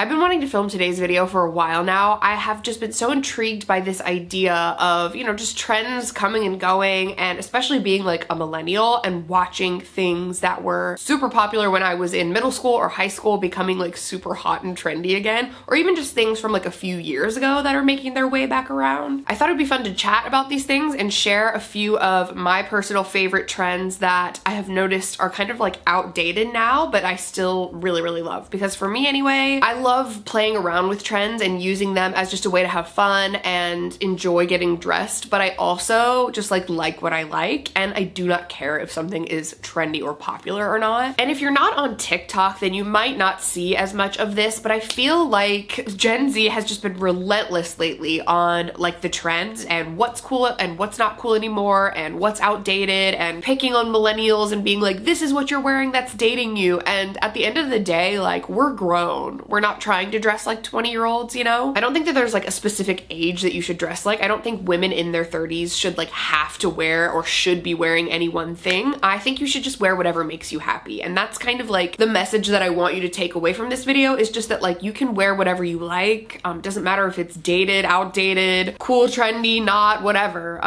I've been wanting to film today's video for a while now. I have just been so intrigued by this idea of, you know, just trends coming and going, and especially being like a millennial and watching things that were super popular when I was in middle school or high school becoming like super hot and trendy again, or even just things from like a few years ago that are making their way back around. I thought it'd be fun to chat about these things and share a few of my personal favorite trends that I have noticed are kind of like outdated now, but I still really, really love. Because for me anyway, I love playing around with trends and using them as just a way to have fun and enjoy getting dressed, but I also just like what I like, and I do not care if something is trendy or popular or not. And if you're not on TikTok, then you might not see as much of this, but I feel like Gen Z has just been relentless lately on like the trends and what's cool and what's not cool anymore and what's outdated, and picking on millennials and being like, this is what you're wearing that's dating you. And at the end of the day, like, we're grown. We're not trying to dress like 20-year-olds, you know? I don't think that there's like a specific age that you should dress like. I don't think women in their 30s should like have to wear or should be wearing any one thing. I think you should just wear whatever makes you happy. And that's kind of like the message that I want you to take away from this video, is just that like you can wear whatever you like. Doesn't matter if it's dated, outdated, cool, trendy, not, whatever.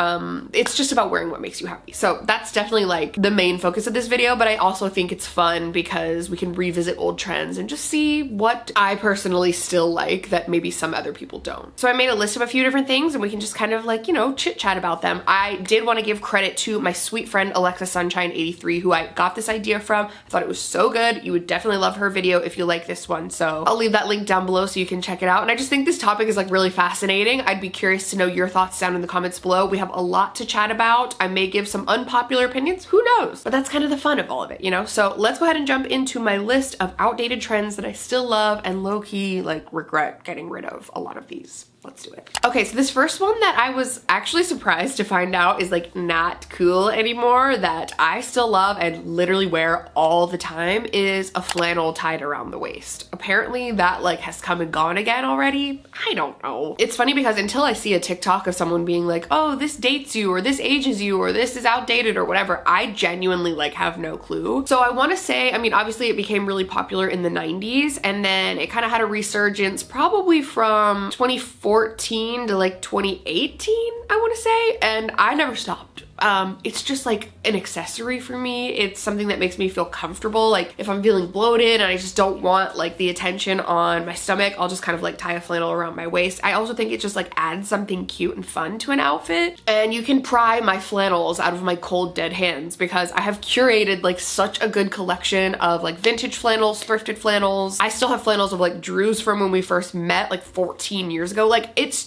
It's just about wearing what makes you happy. So that's definitely like the main focus of this video, but I also think it's fun because we can revisit old trends and just see what I personally still like that maybe some other people don't. So I made a list of a few different things and we can just kind of like, you know, chit chat about them. I did want to give credit to my sweet friend Alexa Sunshine 83, who I got this idea from. I thought it was so good. You would definitely love her video if you like this one. So I'll leave that link down below so you can check it out. And I just think this topic is like really fascinating. I'd be curious to know your thoughts down in the comments below. We have a lot to chat about. I may give some unpopular opinions, who knows? But that's kind of the fun of all of it, you know? So let's go ahead and jump into my list of outdated trends that I still love and low-key like regret getting rid of a lot of these. Let's do it. Okay, so this first one that I was actually surprised to find out is like not cool anymore, that I still love and literally wear all the time, is a flannel tied around the waist. Apparently that like has come and gone again already. I don't know. It's funny because until I see a TikTok of someone being like, oh, this dates you, or this ages you, or this is outdated or whatever, I genuinely like have no clue. So I want to say, I mean, obviously it became really popular in the 90s, and then it kind of had a resurgence probably from 2014 to like 2018, I want to say, and I never stopped. It's just like an accessory for me. It's something that makes me feel comfortable. Like if I'm feeling bloated and I just don't want like the attention on my stomach, I'll just kind of like tie a flannel around my waist. I also think it just like adds something cute and fun to an outfit. And you can pry my flannels out of my cold dead hands because I have curated like such a good collection of like vintage flannels, thrifted flannels. I still have flannels of like Drew's from when we first met like 14 years ago. Like it's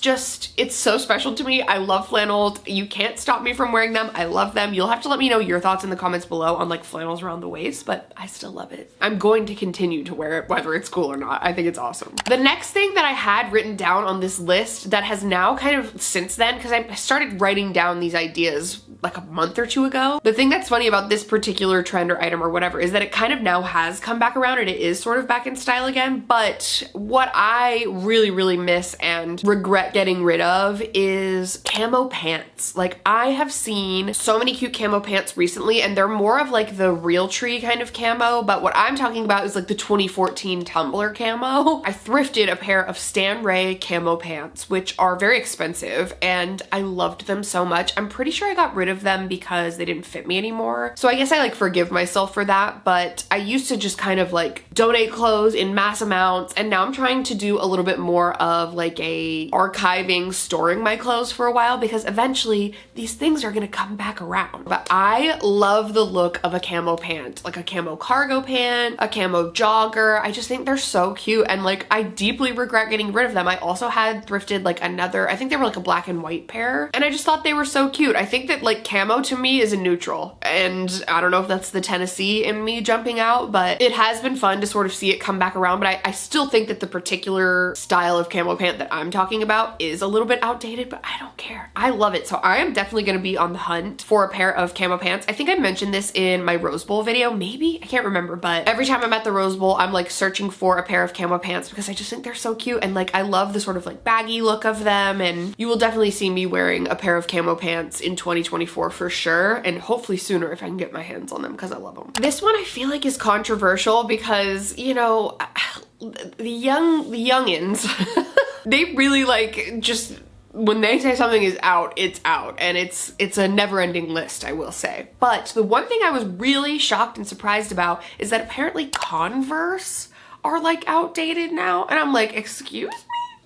so special to me. I love flannels. You can't stop me from wearing them. I love them. You'll have to let me know your thoughts in the comments below on like flannels around the waist, but I still love it. I'm going to continue to wear it whether it's cool or not. I think it's awesome. The next thing that I had written down on this list that has now kind of since then, because I started writing down these ideas like a month or two ago. The thing that's funny about this particular trend or item or whatever is that it kind of now has come back around and it is sort of back in style again. But what I really, really miss and regret getting rid of is camo pants. Like I have seen so many cute camo pants recently, and they're more of like the real tree kind of camo, but what I'm talking about is like the 2014 Tumblr camo. I thrifted a pair of Stan Ray camo pants, which are very expensive, and I loved them so much. I'm pretty sure I got rid of them because they didn't fit me anymore. So I guess I like forgive myself for that, but I used to just kind of like donate clothes in mass amounts, and now I'm trying to do a little bit more of like a archiving, storing my clothes for a while, because eventually these things are gonna come back around. But I love the look of a camo pant, like a camo cargo pant, a camo jogger. I just think they're so cute, and like I deeply regret getting rid of them. I also had thrifted like another, I think they were like a black and white pair, and I just thought they were so cute. I think that like camo to me is a neutral, and I don't know if that's the Tennessee in me jumping out, but it has been fun to sort of see it come back around. But I still think that the particular style of camo pant that I'm talking about is a little bit outdated, but I don't care. I love it. So I am definitely going to be on the hunt for a pair of camo pants. I think I mentioned this in my Rose Bowl video, maybe, I can't remember, but every time I'm at the Rose Bowl, I'm like searching for a pair of camo pants because I just think they're so cute, and like I love the sort of like baggy look of them, and you will definitely see me wearing a pair of camo pants in 2024 for sure, and hopefully sooner if I can get my hands on them because I love them. This one I feel like is controversial because, you know, the youngins, they really like just, when they say something is out, it's out. And it's a never-ending list, I will say. But the one thing I was really shocked and surprised about is that apparently Converse are like outdated now. And I'm like, excuse me?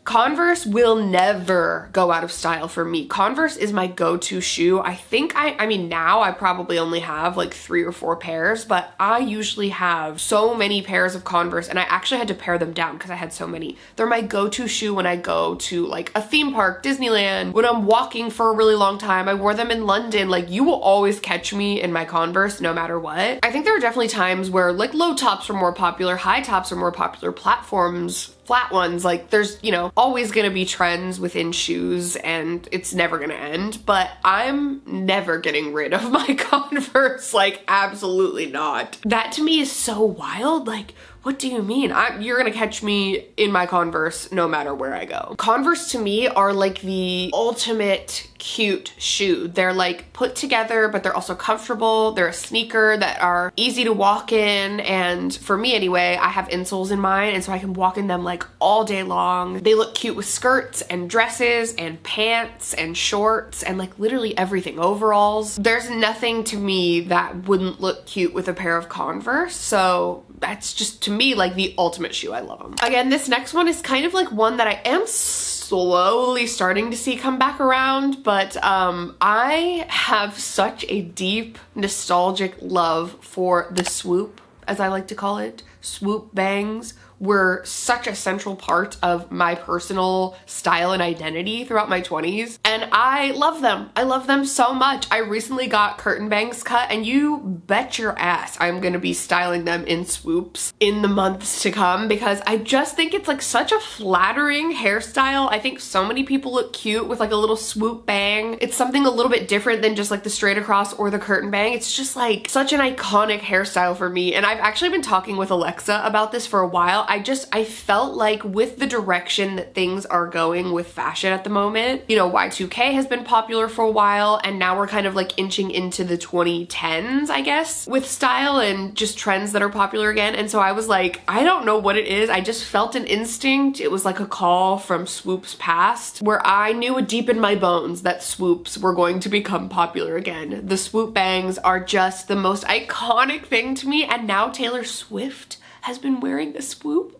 Converse will never go out of style for me. Converse is my go-to shoe. I think I mean, now I probably only have like 3 or 4 pairs, but I usually have so many pairs of Converse, and I actually had to pare them down because I had so many. They're my go-to shoe when I go to like a theme park, Disneyland, when I'm walking for a really long time. I wore them in London. Like, you will always catch me in my Converse no matter what. I think there are definitely times where like low tops are more popular, high tops are more popular, platforms, flat ones, like there's, you know, always gonna be trends within shoes and it's never gonna end, but I'm never getting rid of my Converse, like absolutely not. That to me is so wild. Like, what do you mean? You're gonna catch me in my Converse no matter where I go. Converse to me are like the ultimate cute shoe. They're like put together, but they're also comfortable. They're a sneaker that are easy to walk in. And for me anyway, I have insoles in mine, and so I can walk in them like all day long. They look cute with skirts and dresses and pants and shorts and like literally everything, overalls. There's nothing to me that wouldn't look cute with a pair of Converse. So that's just, to me, like the ultimate shoe. I love them. Again, this next one is kind of like one that I am slowly starting to see come back around, but I have such a deep nostalgic love for the Swoop, as I like to call it. Swoop bangs were such a central part of my personal style and identity throughout my 20s, and I love them. I love them so much. I recently got curtain bangs cut, and you bet your ass I'm gonna be styling them in swoops in the months to come, because I just think it's like such a flattering hairstyle. I think so many people look cute with like a little swoop bang. It's something a little bit different than just like the straight across or the curtain bang. It's just like such an iconic hairstyle for me, and I've actually been talking with Alexa about this for a while. I felt like with the direction that things are going with fashion at the moment, you know, Y2K has been popular for a while, and now we're kind of like inching into the 2010s, I guess, with style and just trends that are popular again. And so I was like, I don't know what it is. I just felt an instinct. It was like a call from Swoop's past, where I knew deep in my bones that swoops were going to become popular again. The swoop bangs are just the most iconic thing to me, and now Taylor Swift has been wearing the swoop,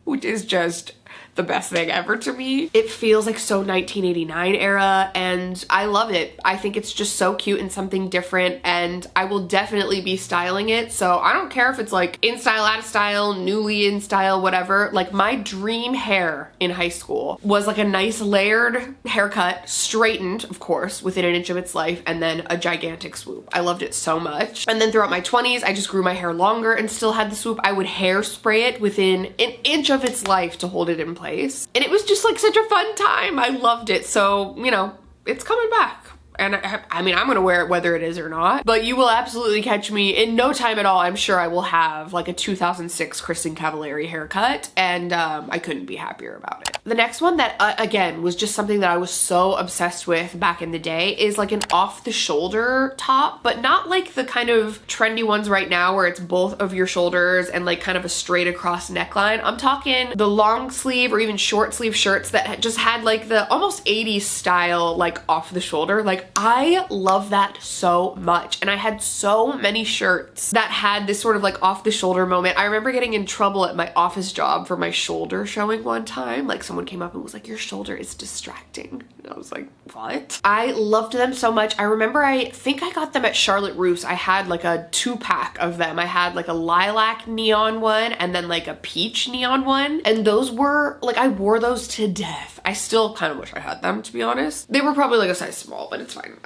which is just the best thing ever to me. It feels like so 1989 era, and I love it. I think it's just so cute and something different, and I will definitely be styling it. So I don't care if it's like in style, out of style, newly in style, whatever. Like, my dream hair in high school was like a nice layered haircut, straightened, of course, within an inch of its life, and then a gigantic swoop. I loved it so much. And then throughout my 20s, I just grew my hair longer and still had the swoop. I would hairspray it within an inch of its life to hold it in place. And it was just like such a fun time. I loved it. So, you know, it's coming back. And I mean, I'm gonna wear it whether it is or not, but you will absolutely catch me in no time at all. I'm sure I will have like a 2006 Kristen Cavallari haircut, and I couldn't be happier about it. The next one that, again, was just something that I was so obsessed with back in the day is like an off-the-shoulder top, but not like the kind of trendy ones right now where it's both of your shoulders and like kind of a straight across neckline. I'm talking the long sleeve or even short sleeve shirts that just had like the almost 80s style, like off the shoulder. Like, I love that so much, and I had so many shirts that had this sort of like off the shoulder moment. I remember getting in trouble at my office job for my shoulder showing one time. Like, someone came up and was like, "Your shoulder is distracting." And I was like, what? I loved them so much. I remember, I think I got them at Charlotte Russe. I had like a 2-pack of them. I had like a lilac neon one and then like a peach neon one, and those were like, I wore those to death. I still kind of wish I had them, to be honest. They were probably like a size small, but it's fine.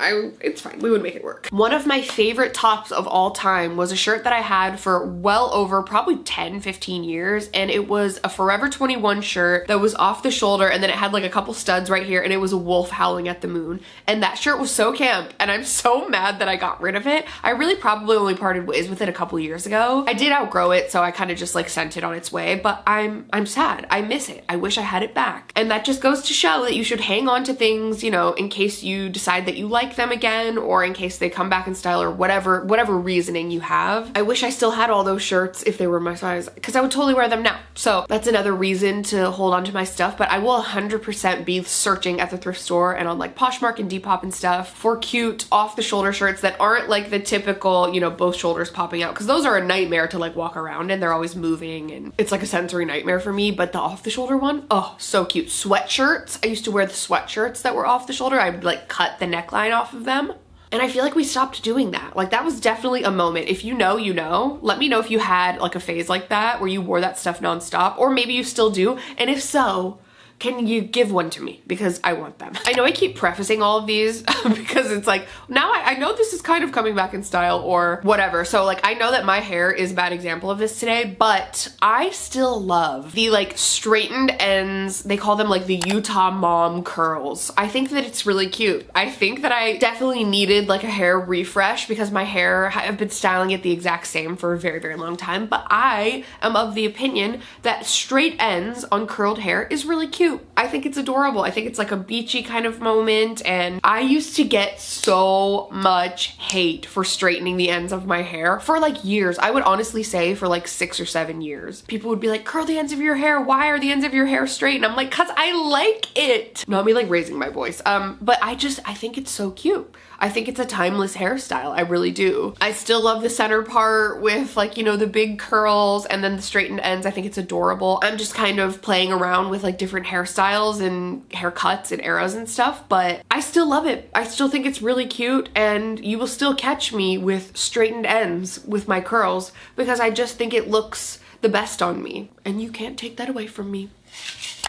It's fine. We would make it work. One of my favorite tops of all time was a shirt that I had for well over probably 10, 15 years. And it was a Forever 21 shirt that was off the shoulder, and then it had like a couple studs right here, and it was a wolf howling at the moon. And that shirt was so camp, and I'm so mad that I got rid of it. I really probably only parted ways with it a couple years ago. I did outgrow it, so I kind of just like sent it on its way, but I'm sad. I miss it. I wish I had it back. And that just goes goes to show that you should hang on to things, you know, in case you decide that you like them again, or in case they come back in style, or whatever reasoning you have. I wish I still had all those shirts if they were my size, because I would totally wear them now. So that's another reason to hold on to my stuff, but I will 100% be searching at the thrift store and on like Poshmark and Depop and stuff for cute off the shoulder shirts that aren't like the typical, you know, both shoulders popping out, because those are a nightmare to like walk around in. They're always moving and it's like a sensory nightmare for me. But the off the shoulder one, oh, so cute. Sweatshirts, I used to wear the sweatshirts that were off the shoulder. I'd like cut the neckline off of them. And I feel like we stopped doing that. Like that was definitely a moment. If you know, you know. Let me know if you had like a phase like that where you wore that stuff nonstop, or maybe you still do. And if so, can you give one to me? Because I want them. I know I keep prefacing all of these because it's like, now I know this is kind of coming back in style or whatever. So like, I know that my hair is a bad example of this today, but I still love the like straightened ends. They call them like the Utah mom curls. I think that it's really cute. I think that I definitely needed like a hair refresh because my hair, I've been styling it the exact same for a very, very long time, but I am of the opinion that straight ends on curled hair is really cute. I think it's adorable. I think it's like a beachy kind of moment, and I used to get so much hate for straightening the ends of my hair for like years. I would honestly say for like 6 or 7 years. People would be like, curl the ends of your hair. Why are the ends of your hair straight? And I'm like, cause I like it. Not me like raising my voice. But I think it's so cute. I think it's a timeless hairstyle. I really do. I still love the center part with like, you know, the big curls and then the straightened ends. I think it's adorable. I'm just kind of playing around with like different hairstyles and haircuts and eras and stuff, but I still love it. I still think it's really cute, and you will still catch me with straightened ends with my curls because I just think it looks the best on me, and you can't take that away from me.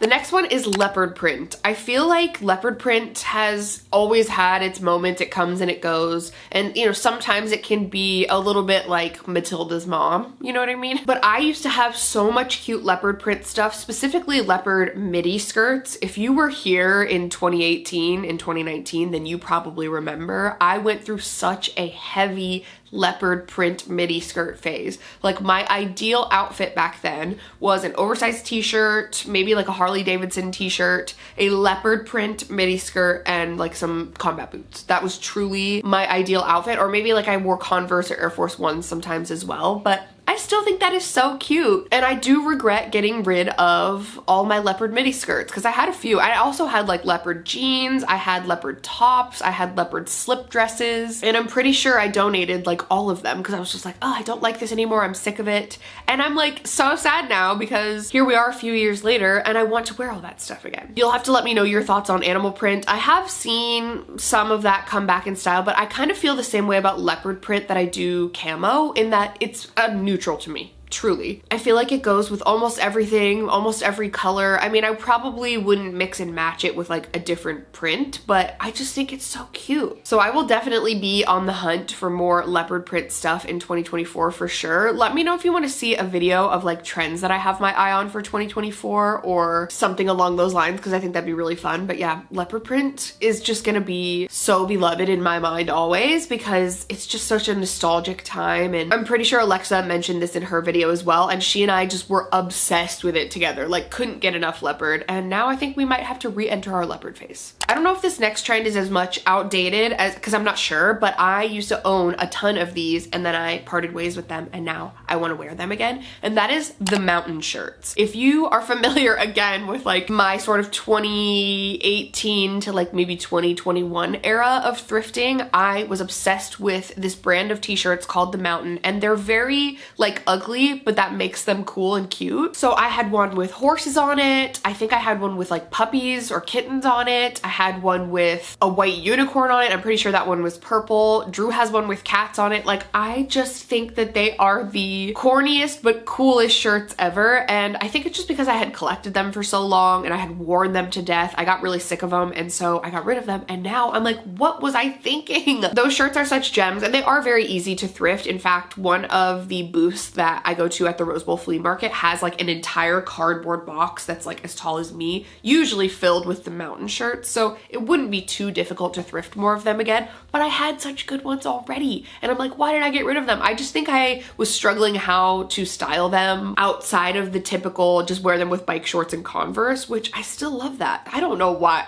The next one is leopard print. I feel like leopard print has always had its moment. It comes and it goes. And, you know, sometimes it can be a little bit like Matilda's mom, you know what I mean? But I used to have so much cute leopard print stuff, specifically leopard midi skirts. If you were here in 2018, in 2019, then you probably remember. I went through such a heavy leopard print midi skirt phase. Like my ideal outfit back then was an oversized t-shirt, maybe like a Harley Davidson t-shirt, a leopard print midi skirt, and like some combat boots. That was truly my ideal outfit. Or maybe like I wore Converse or Air Force Ones sometimes as well, but I still think that is so cute. And I do regret getting rid of all my leopard midi skirts because I had a few. I also had like leopard jeans, I had leopard tops, I had leopard slip dresses, and I'm pretty sure I donated like all of them because I was just like, oh, I don't like this anymore, I'm sick of it. And I'm like so sad now because here we are a few years later and I want to wear all that stuff again. You'll have to let me know your thoughts on animal print. I have seen some of that come back in style, but I kind of feel the same way about leopard print that I do camo, in that it's a neutral to me. Truly. I feel like it goes with almost everything, almost every color. I mean, I probably wouldn't mix and match it with like a different print, but I just think it's so cute. So I will definitely be on the hunt for more leopard print stuff in 2024 for sure. Let me know if you want to see a video of like trends that I have my eye on for 2024 or something along those lines, because I think that'd be really fun. But yeah, leopard print is just gonna be so beloved in my mind always because it's just such a nostalgic time. And I'm pretty sure Alexa mentioned this in her video as well, and she and I just were obsessed with it together, like couldn't get enough leopard, and now I think we might have to re-enter our leopard phase. I don't know if this next trend is as much outdated as, because I'm not sure, but I used to own a ton of these and then I parted ways with them and now I want to wear them again, and that is the mountain shirts. If you are familiar again with like my sort of 2018 to like maybe 2021 era of thrifting, I was obsessed with this brand of t-shirts called the Mountain, and they're very like ugly, but that makes them cool and cute. So I had one with horses on it. I think I had one with like puppies or kittens on it. I had one with a white unicorn on it. I'm pretty sure that one was purple. Drew has one with cats on it. Like, I just think that they are the corniest but coolest shirts ever. And I think it's just because I had collected them for so long and I had worn them to death. I got really sick of them, and so I got rid of them. And now I'm like, what was I thinking? Those shirts are such gems, and they are very easy to thrift. In fact, one of the booths that I go to at the Rose Bowl flea market has like an entire cardboard box that's like as tall as me, usually filled with the mountain shirts. So it wouldn't be too difficult to thrift more of them again, but I had such good ones already. And I'm like, why did I get rid of them? I just think I was struggling how to style them outside of the typical just wear them with bike shorts and Converse, which I still love that. I don't know why.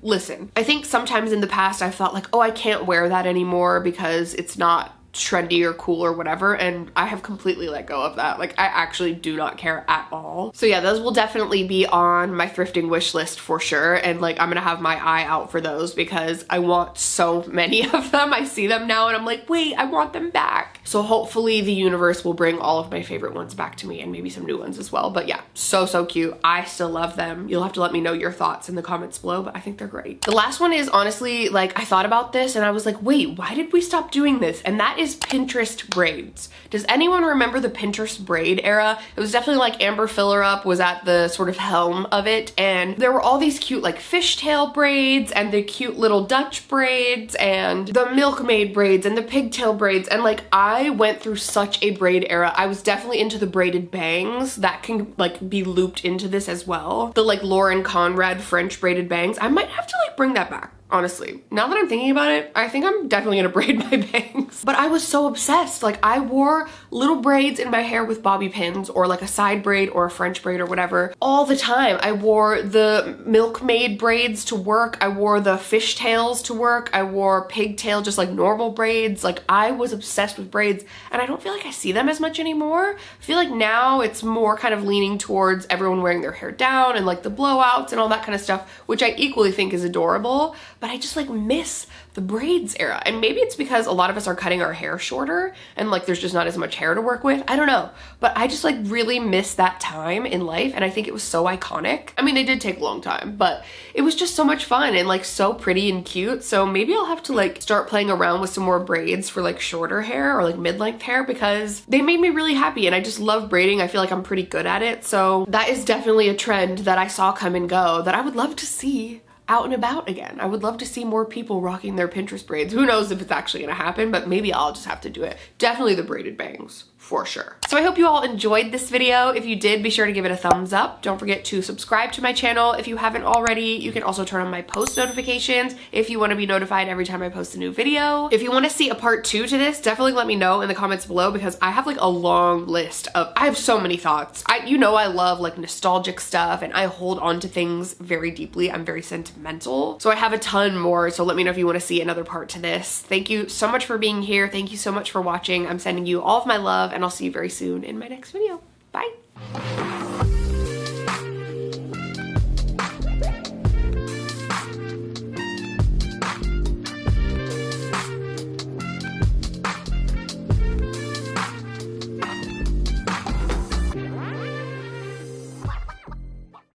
Listen, I think sometimes in the past I felt like, oh, I can't wear that anymore because it's not trendy or cool or whatever, and I have completely let go of that. Like, I actually do not care at all. So yeah, those will definitely be on my thrifting wish list for sure, and like I'm gonna have my eye out for those because I want so many of them. I see them now and I'm like, wait, I want them back. So hopefully the universe will bring all of my favorite ones back to me and maybe some new ones as well. But yeah, so cute. I still love them. You'll have to let me know your thoughts in the comments below, but I think they're great. The last one is honestly, like, I thought about this and I was like, wait, why did we stop doing this? And that is Pinterest braids. Does anyone remember the Pinterest braid era? It was definitely like Amber Fillerup was at the sort of helm of it, and there were all these cute like fishtail braids and the cute little Dutch braids and the milkmaid braids and the pigtail braids, and like I went through such a braid era. I was definitely into the braided bangs that can like be looped into this as well. The like Lauren Conrad French braided bangs. I might have to like bring that back. Honestly, now that I'm thinking about it, I think I'm definitely gonna braid my bangs. But I was so obsessed. Like, I wore little braids in my hair with bobby pins or like a side braid or a French braid or whatever all the time. I wore the milkmaid braids to work. I wore the fishtails to work. I wore pigtail, just like normal braids. Like, I was obsessed with braids, and I don't feel like I see them as much anymore. I feel like now it's more kind of leaning towards everyone wearing their hair down and like the blowouts and all that kind of stuff, which I equally think is adorable. But I just like miss the braids era. And maybe it's because a lot of us are cutting our hair shorter and like there's just not as much hair to work with. I don't know. But I just like really miss that time in life, and I think it was so iconic. I mean, it did take a long time, but it was just so much fun and like so pretty and cute. So maybe I'll have to like start playing around with some more braids for like shorter hair or like mid-length hair, because they made me really happy and I just love braiding. I feel like I'm pretty good at it. So that is definitely a trend that I saw come and go that I would love to see out and about again. I would love to see more people rocking their Pinterest braids. Who knows if it's actually gonna happen, but maybe I'll just have to do it. Definitely the braided bangs, for sure. So I hope you all enjoyed this video. If you did, be sure to give it a thumbs up. Don't forget to subscribe to my channel if you haven't already. You can also turn on my post notifications if you want to be notified every time I post a new video. If you want to see a part 2 to this, definitely let me know in the comments below, because I have like a long list of, I have so many thoughts. You know I love like nostalgic stuff and I hold on to things very deeply. I'm very sentimental. So I have a ton more. So let me know if you want to see another part to this. Thank you so much for being here. Thank you so much for watching. I'm sending you all of my love, and I'll see you very soon in my next video. Bye.